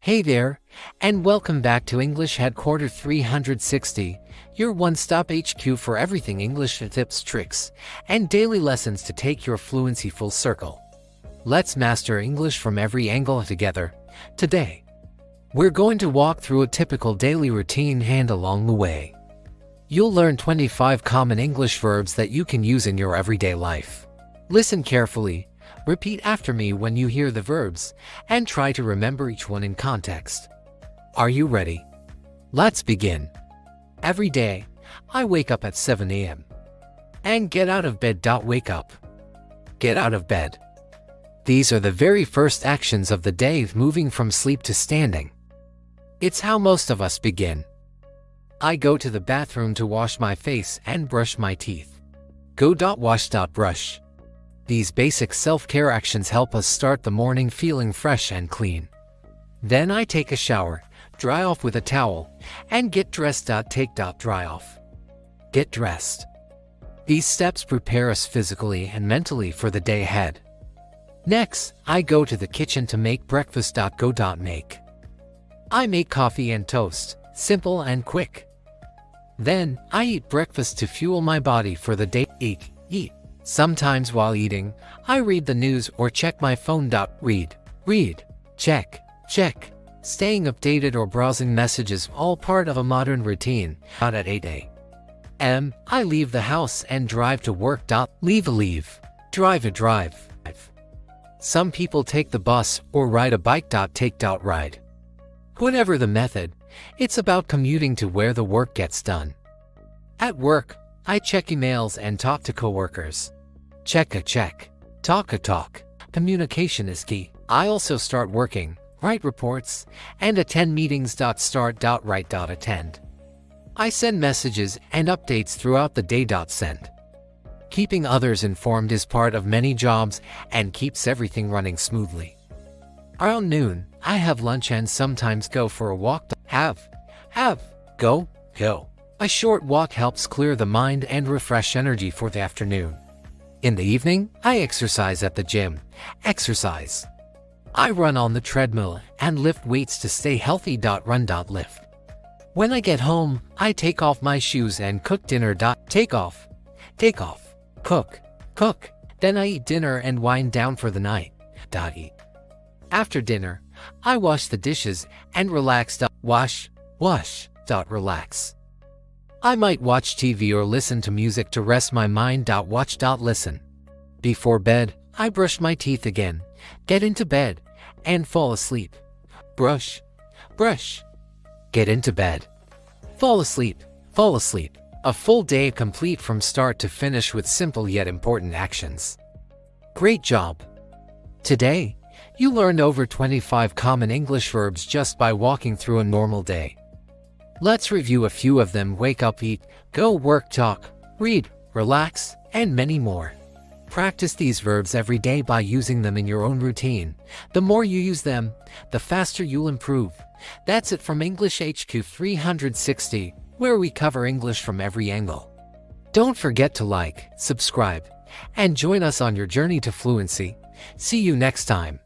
Hey there, and welcome back to English Headquarters 360, your one-stop HQ for everything English tips, tricks, and daily lessons to take your fluency full circle. Let's master English from every angle together. Today, we're going to walk through a typical daily routine, and along the way, you'll learn 25 common English verbs that you can use in your everyday life. Listen carefully. Repeat after me when you hear the verbs, and try to remember each one in context. Are you ready? Let's begin. Every day, I wake up at 7 a.m. and get out of bed. Wake up. Get out of bed. These are the very first actions of the day, moving from sleep to standing. It's how most of us begin. I go to the bathroom to wash my face and brush my teeth. Go. Wash. Brush. These basic self-care actions help us start the morning feeling fresh and clean. Then I take a shower, dry off with a towel, and get dressed. Take. Dry off. Get dressed. These steps prepare us physically and mentally for the day ahead. Next, I go to the kitchen to make breakfast. Go. Make. I make coffee and toast, simple and quick. Then, I eat breakfast to fuel my body for the day. Eat. Sometimes while eating, I read the news or check my phone. Read, check. Staying updated or browsing messages, all part of a modern routine. At 8 a.m., I leave the house and drive to work. Leave. Drive. Some people take the bus or ride a bike. Take. Ride. Whatever the method, it's about commuting to where the work gets done. At work, I check emails and talk to coworkers. Check. Talk. Communication is key. I also start working, write reports, and attend meetings. Start. Write. Attend. I send messages and updates throughout the day. Send. Keeping others informed is part of many jobs and keeps everything running smoothly. Around noon, I have lunch and sometimes go for a walk. Go. A short walk helps clear the mind and refresh energy for the afternoon. In the evening, I exercise at the gym. Exercise. I run on the treadmill and lift weights to stay healthy. Run. Lift. When I get home, I take off my shoes and cook dinner. Take off. Cook. Then I eat dinner and wind down for the night. Eat. After dinner, I wash the dishes and relax. Wash. Relax. I might watch TV or listen to music to rest my mind. Watch. Listen. Before bed, I brush my teeth again, get into bed, and fall asleep. Brush. Get into bed. Fall asleep. A full day complete from start to finish with simple yet important actions. Great job! Today, you learned over 25 common English verbs just by walking through a normal day. Let's review a few of them. Wake up, eat, go, work, talk, read, relax, and many more. Practice these verbs every day by using them in your own routine. The more you use them, the faster you'll improve. That's it from English HQ 360, where we cover English from every angle. Don't forget to like, subscribe, and join us on your journey to fluency. See you next time.